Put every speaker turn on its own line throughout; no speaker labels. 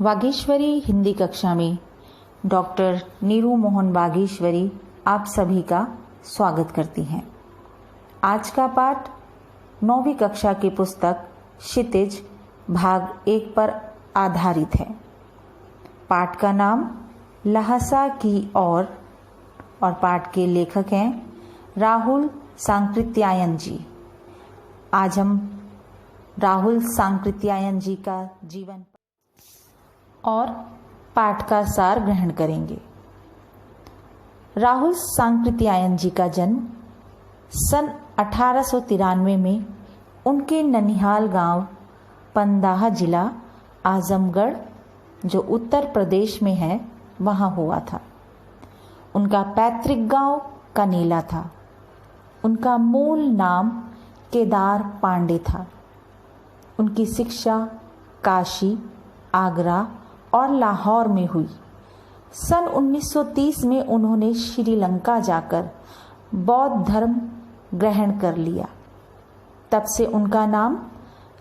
वागीश्वरी हिंदी कक्षा में डॉक्टर नीरू मोहन वागीश्वरी आप सभी का स्वागत करती हैं। आज का पाठ 9वीं कक्षा की पुस्तक क्षितिज भाग 1 पर आधारित है। पाठ का नाम लहसा की और पाठ के लेखक हैं राहुल सांकृत्यायन जी। आज हम राहुल सांकृत्यायन जी का जीवन और पाठ का सार ग्रहण करेंगे। राहुल सांकृत्यायन जी का जन्म सन 1893 में उनके ननिहाल गांव पंदाह जिला आजमगढ़ जो उत्तर प्रदेश में है वहां हुआ था। उनका पैतृक गांव कनेला था। उनका मूल नाम केदार पांडे था। उनकी शिक्षा काशी, आगरा और लाहौर में हुई। सन 1930 में उन्होंने श्रीलंका जाकर बौद्ध धर्म ग्रहण कर लिया। तब से उनका नाम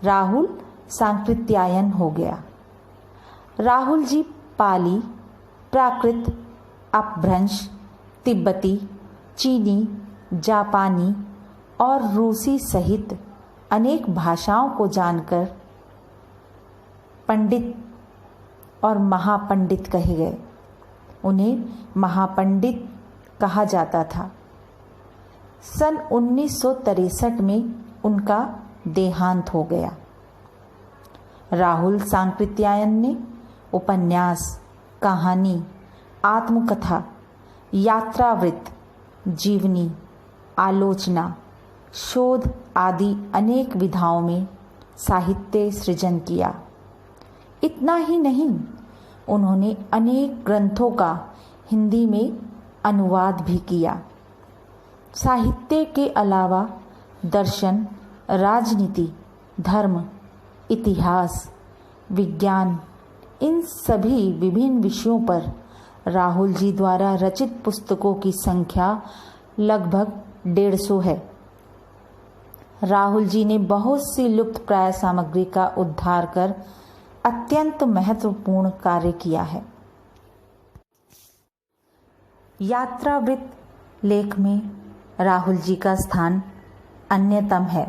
राहुल सांकृत्यायन हो गया। राहुल जी पाली, प्राकृत, अपभ्रंश, तिब्बती, चीनी, जापानी और रूसी सहित अनेक भाषाओं को जानकर पंडित और महापंडित कहे गए। उन्हें महापंडित कहा जाता था। सन 1963 में उनका देहांत हो गया। राहुल सांकृत्यायन ने उपन्यास, कहानी, आत्मकथा, यात्रावृत्त, जीवनी, आलोचना, शोध आदि अनेक विधाओं में साहित्य सृजन किया। इतना ही नहीं, उन्होंने अनेक ग्रंथों का हिंदी में अनुवाद भी किया। साहित्य के अलावा दर्शन, राजनीति, धर्म, इतिहास, विज्ञान, इन सभी विभिन्न विषयों पर राहुल जी द्वारा रचित पुस्तकों की संख्या लगभग 150 है। राहुल जी ने बहुत सी लुप्तप्राय सामग्री का उद्धार कर अत्यंत महत्वपूर्ण कार्य किया है। यात्रावृत्त लेख में राहुल जी का स्थान अन्यतम है।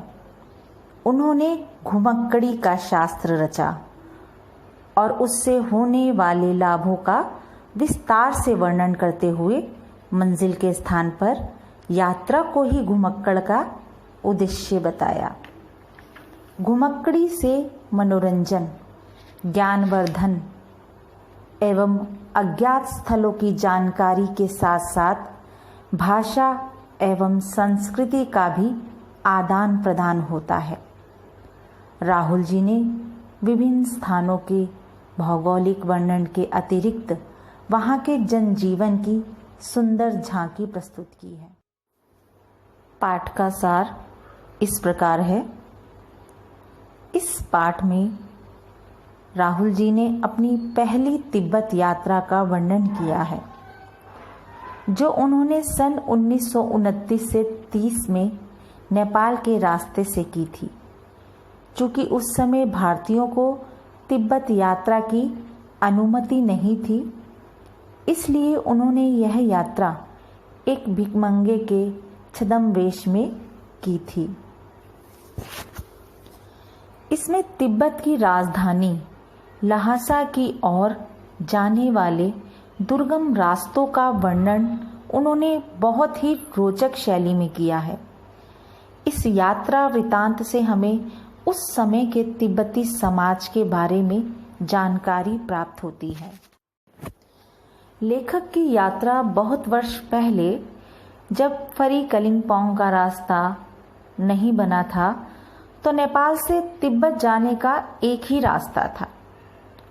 उन्होंने घुमक्कड़ी का शास्त्र रचा और उससे होने वाले लाभों का विस्तार से वर्णन करते हुए मंजिल के स्थान पर यात्रा को ही घुमक्कड़ का उद्देश्य बताया। घुमक्कड़ी से मनोरंजन, ज्ञानवर्धन एवं अज्ञात स्थलों की जानकारी के साथ साथ भाषा एवं संस्कृति का भी आदान प्रदान होता है। राहुल जी ने विभिन्न स्थानों के भौगोलिक वर्णन के अतिरिक्त वहाँ के जनजीवन की सुंदर झांकी प्रस्तुत की है। पाठ का सार इस प्रकार है। इस पाठ में राहुल जी ने अपनी पहली तिब्बत यात्रा का वर्णन किया है, जो उन्होंने सन 1929 से 30 में नेपाल के रास्ते से की थी। चूँकि उस समय भारतीयों को तिब्बत यात्रा की अनुमति नहीं थी, इसलिए उन्होंने यह यात्रा एक भिखमंगे के छद्मवेश में की थी। इसमें तिब्बत की राजधानी लहासा की ओर जाने वाले दुर्गम रास्तों का वर्णन उन्होंने बहुत ही रोचक शैली में किया है। इस यात्रा वृतांत से हमें उस समय के तिब्बती समाज के बारे में जानकारी प्राप्त होती है। लेखक की यात्रा बहुत वर्ष पहले, जब फरी कलिम्पोंग का रास्ता नहीं बना था, तो नेपाल से तिब्बत जाने का एक ही रास्ता था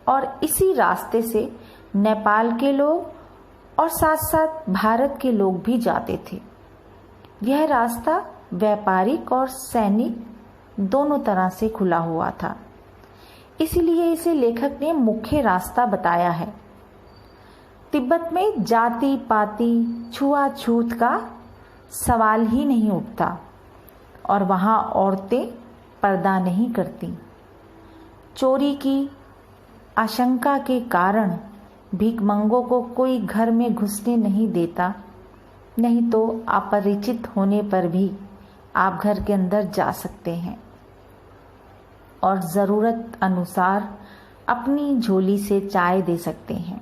और इसी रास्ते से नेपाल के लोग और साथ साथ भारत के लोग भी जाते थे। यह रास्ता व्यापारिक और सैनिक दोनों तरह से खुला हुआ था, इसीलिए इसे लेखक ने मुख्य रास्ता बताया है। तिब्बत में जाति पाति छुआछूत का सवाल ही नहीं उठता और वहाँ औरतें पर्दा नहीं करती। चोरी की आशंका के कारण भिखमंगों को कोई घर में घुसने नहीं देता, नहीं तो अपरिचित होने पर भी आप घर के अंदर जा सकते हैं और ज़रूरत अनुसार अपनी झोली से चाय दे सकते हैं।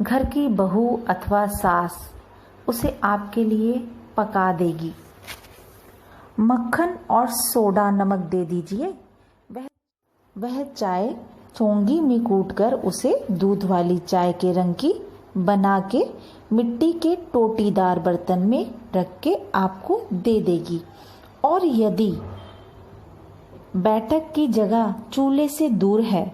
घर की बहू अथवा सास उसे आपके लिए पका देगी। मक्खन और सोडा नमक दे दीजिए। वह चाय चोंगी में कूटकर उसे दूध वाली चाय के रंग की बना के मिट्टी के टोटीदार बर्तन में रख के आपको दे देगी। और यदि बैठक की जगह चूल्हे से दूर है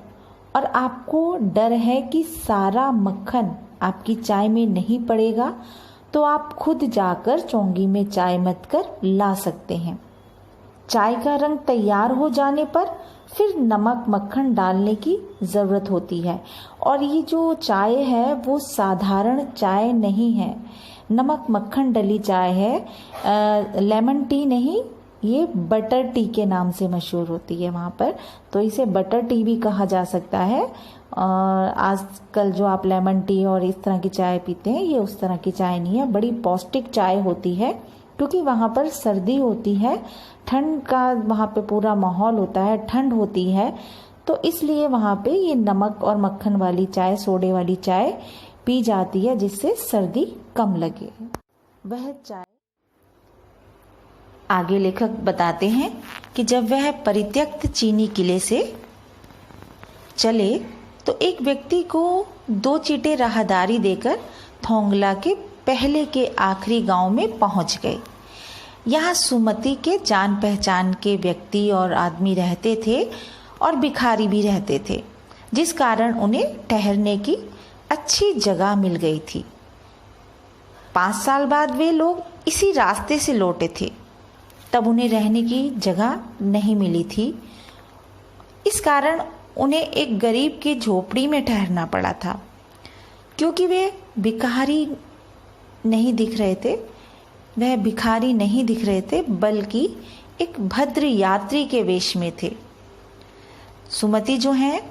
और आपको डर है कि सारा मक्खन आपकी चाय में नहीं पड़ेगा, तो आप खुद जाकर चोंगी में चाय मत कर ला सकते हैं। चाय का रंग तैयार हो जाने पर फिर नमक मक्खन डालने की ज़रूरत होती है। और ये जो चाय है वो साधारण चाय नहीं है, नमक मक्खन डली चाय है। लेमन टी नहीं, ये बटर टी के नाम से मशहूर होती है वहाँ पर, तो इसे बटर टी भी कहा जा सकता है। आजकल जो आप लेमन टी और इस तरह की चाय पीते हैं, ये उस तरह की चाय नहीं है, बड़ी पौष्टिक चाय होती है। क्योंकि वहाँ पर सर्दी होती है, ठंड का वहाँ पे पूरा माहौल होता है, ठंड होती है, तो इसलिए वहाँ पे ये नमक और मक्खन वाली चाय, सोडे वाली चाय पी जाती है, जिससे सर्दी कम लगे। वह चाय आगे लेखक बताते हैं कि जब वह परित्यक्त चीनी किले से चले तो एक व्यक्ति को 2 चीटे राहदारी देकर थोंगला के पहले के आखिरी गांव में पहुंच गए। यहाँ सुमति के जान पहचान के व्यक्ति और आदमी रहते थे और भिखारी भी रहते थे, जिस कारण उन्हें ठहरने की अच्छी जगह मिल गई थी। 5 साल बाद वे लोग इसी रास्ते से लौटे थे, तब उन्हें रहने की जगह नहीं मिली थी। इस कारण उन्हें एक गरीब की झोपड़ी में ठहरना पड़ा था। क्योंकि वे भिखारी नहीं दिख रहे थे, वह भिखारी नहीं दिख रहे थे, बल्कि एक भद्र यात्री के वेश में थे। सुमति जो हैं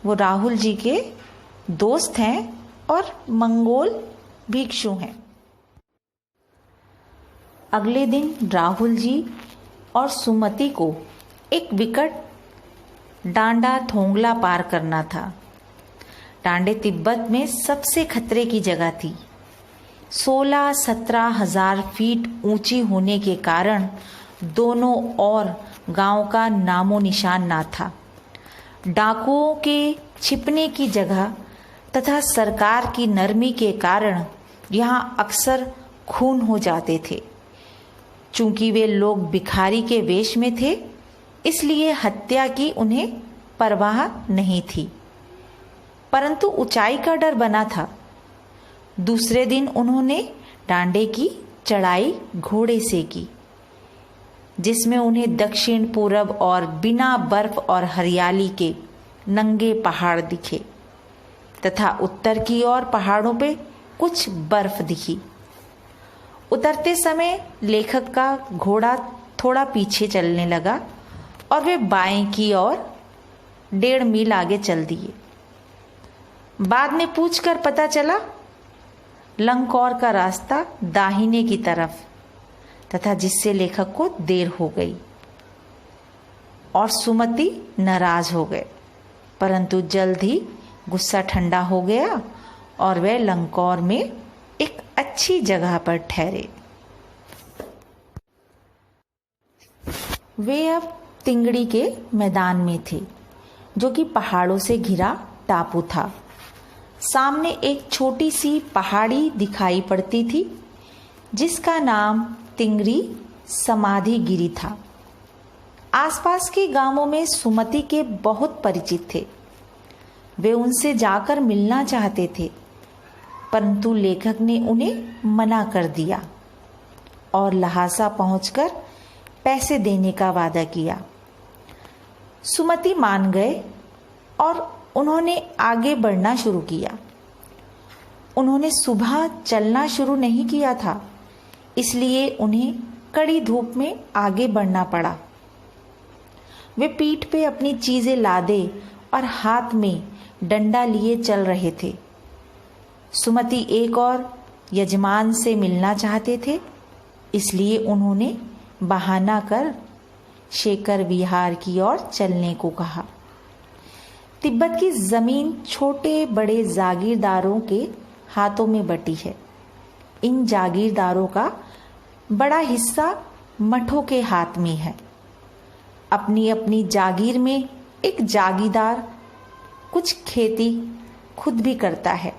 वो राहुल जी के दोस्त हैं और मंगोल भिक्षु हैं। अगले दिन राहुल जी और सुमति को एक विकट डांडा थोंगला पार करना था। डांडे तिब्बत में सबसे खतरे की जगह थी। 16-17 हजार फीट ऊंची होने के कारण दोनों ओर गांव का नामो निशान ना था। डाकुओं के छिपने की जगह तथा सरकार की नरमी के कारण यहाँ अक्सर खून हो जाते थे। चूंकि वे लोग भिखारी के वेश में थे, इसलिए हत्या की उन्हें परवाह नहीं थी, परंतु ऊंचाई का डर बना था। दूसरे दिन उन्होंने डांडे की चढ़ाई घोड़े से की, जिसमें उन्हें दक्षिण पूरब और बिना बर्फ और हरियाली के नंगे पहाड़ दिखे तथा उत्तर की ओर पहाड़ों पे कुछ बर्फ दिखी। उतरते समय लेखक का घोड़ा थोड़ा पीछे चलने लगा और वे बाएं की ओर 1.5 मील आगे चल दिए। बाद में पूछकर पता चला लंकौर का रास्ता दाहिने की तरफ तथा जिससे लेखक को देर हो गई और सुमति नाराज हो गए, परंतु जल्द ही गुस्सा ठंडा हो गया और वे लंकौर में एक अच्छी जगह पर ठहरे। वे अब तिंगड़ी के मैदान में थे, जो कि पहाड़ों से घिरा टापू था। सामने एक छोटी सी पहाड़ी दिखाई पड़ती थी, जिसका नाम तिंगरी समाधि गिरी था। आसपास के गांवों में सुमति के बहुत परिचित थे। वे उनसे जाकर मिलना चाहते थे, परंतु लेखक ने उन्हें मना कर दिया और लहासा पहुंचकर पैसे देने का वादा किया। सुमति मान गए और उन्होंने आगे बढ़ना शुरू किया। उन्होंने सुबह चलना शुरू नहीं किया था, इसलिए उन्हें कड़ी धूप में आगे बढ़ना पड़ा। वे पीठ पे अपनी चीजें लादे और हाथ में डंडा लिए चल रहे थे। सुमति एक और यजमान से मिलना चाहते थे, इसलिए उन्होंने बहाना कर शेखर विहार की ओर चलने को कहा। तिब्बत की जमीन छोटे बड़े जागीरदारों के हाथों में बटी है। इन जागीरदारों का बड़ा हिस्सा मठों के हाथ में है। अपनी अपनी जागीर में एक जागीरदार कुछ खेती खुद भी करता है,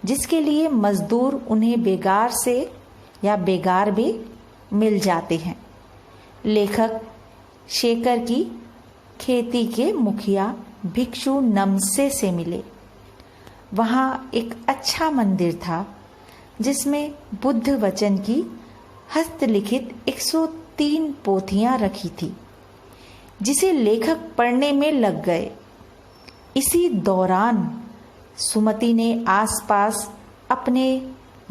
जिसके लिए मजदूर उन्हें बेगार से या बेगार भी मिल जाते हैं। लेखक शेखर की खेती के मुखिया भिक्षु नमसे से मिले। वहाँ एक अच्छा मंदिर था जिसमें बुद्ध वचन की हस्तलिखित 103 पोथियां रखी थी, जिसे लेखक पढ़ने में लग गए। इसी दौरान सुमति ने आसपास अपने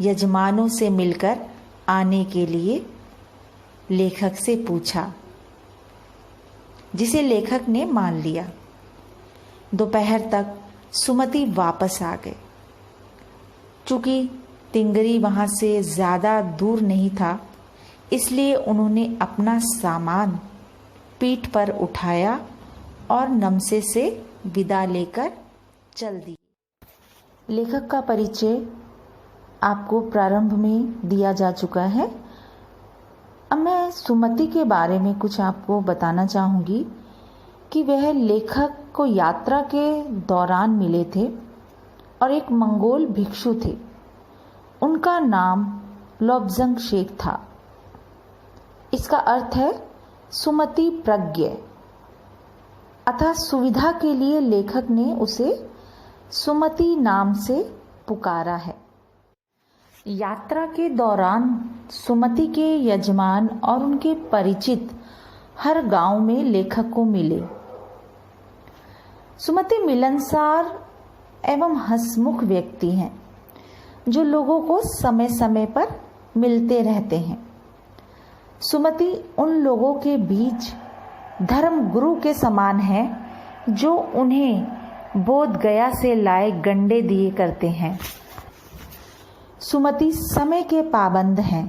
यजमानों से मिलकर आने के लिए लेखक से पूछा, जिसे लेखक ने मान लिया। दोपहर तक सुमति वापस आ गए। चूंकि तिंगरी वहां से ज़्यादा दूर नहीं था, इसलिए उन्होंने अपना सामान पीठ पर उठाया और नमसे से विदा लेकर चल दी। लेखक का परिचय आपको प्रारंभ में दिया जा चुका है। अब मैं सुमति के बारे में कुछ आपको बताना चाहूँगी कि वह लेखक को यात्रा के दौरान मिले थे और एक मंगोल भिक्षु थे। उनका नाम लोब्जंग शेख था। इसका अर्थ है सुमति प्रज्ञ, अतः सुविधा के लिए लेखक ने उसे सुमति नाम से पुकारा है। यात्रा के दौरान सुमति के यजमान और उनके परिचित हर गांव में लेखक को मिले। सुमति मिलनसार एवं हंसमुख व्यक्ति हैं, जो लोगों को समय समय पर मिलते रहते हैं। सुमति उन लोगों के बीच धर्म गुरु के समान है, जो उन्हें बोध गया से लाए गंडे दिए करते हैं। सुमति समय के पाबंद हैं।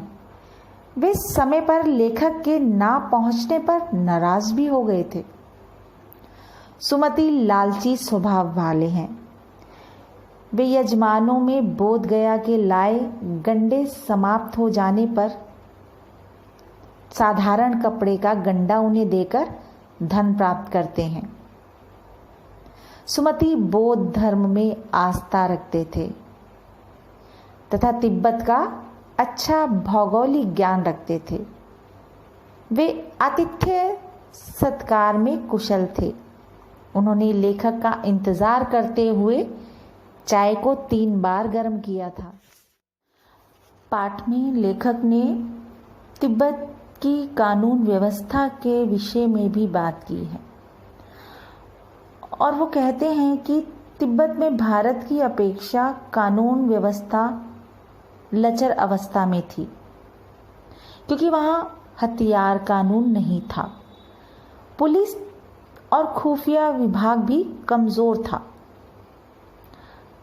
वे समय पर लेखक के ना पहुंचने पर नाराज भी हो गए थे। सुमति लालची स्वभाव वाले हैं। वे यजमानों में बोध गया के लाए गंडे समाप्त हो जाने पर साधारण कपड़े का गंडा उन्हें देकर धन प्राप्त करते हैं। सुमति बौद्ध धर्म में आस्था रखते थे तथा तिब्बत का अच्छा भौगोलिक ज्ञान रखते थे। वे आतिथ्य सत्कार में कुशल थे। उन्होंने लेखक का इंतजार करते हुए चाय को 3 बार गर्म किया था। पाठ में लेखक ने तिब्बत की कानून व्यवस्था के विषय में भी बात की है और वो कहते हैं कि तिब्बत में भारत की अपेक्षा कानून व्यवस्था लचर अवस्था में थी, क्योंकि वहाँ हथियार कानून नहीं था। पुलिस और खुफिया विभाग भी कमज़ोर था।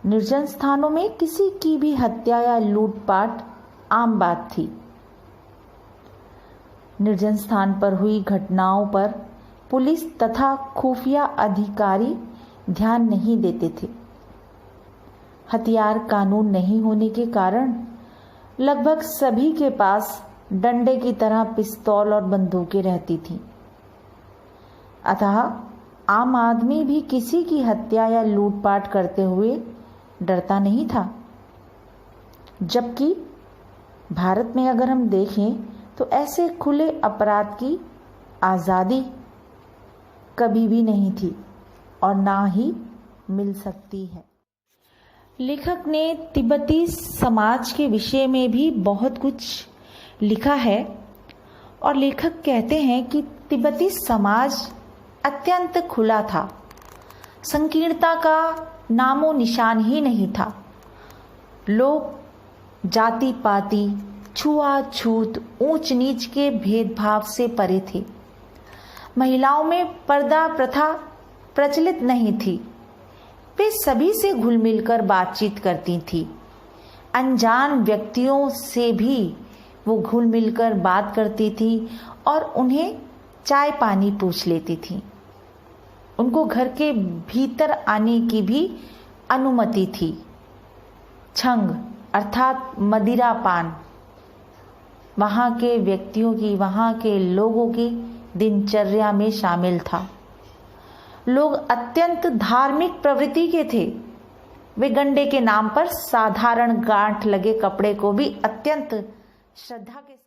निर्जन स्थानों में किसी की भी हत्या या लूटपाट आम बात थी। निर्जन स्थान पर हुई घटनाओं पर पुलिस तथा खुफिया अधिकारी ध्यान नहीं देते थे। हथियार कानून नहीं होने के कारण लगभग सभी के पास डंडे की तरह पिस्तौल और बंदूकें रहती थीं। अतः आम आदमी भी किसी की हत्या या लूटपाट करते हुए डरता नहीं था। जबकि भारत में अगर हम देखें तो ऐसे खुले अपराध की आज़ादी कभी भी नहीं थी और ना ही मिल सकती है। लेखक ने तिब्बती समाज के विषय में भी बहुत कुछ लिखा है और लेखक कहते हैं कि तिब्बती समाज अत्यंत खुला था। संकीर्णता का नामो निशान ही नहीं था। लोग जाति पाति, छुआछूत, ऊंच नीच के भेदभाव से परे थे। महिलाओं में पर्दा प्रथा प्रचलित नहीं थी। वे सभी से घुल मिलकर बातचीत करती थी। अनजान व्यक्तियों से भी वो घुल मिलकर बात करती थी और उन्हें चाय पानी पूछ लेती थी। उनको घर के भीतर आने की भी अनुमति थी। छंग अर्थात मदिरा पान वहाँ के व्यक्तियों की, वहाँ के लोगों की दिनचर्या में शामिल था। लोग अत्यंत धार्मिक प्रवृत्ति के थे। वे गंडे के नाम पर साधारण गांठ लगे कपड़े को भी अत्यंत श्रद्धा के साथ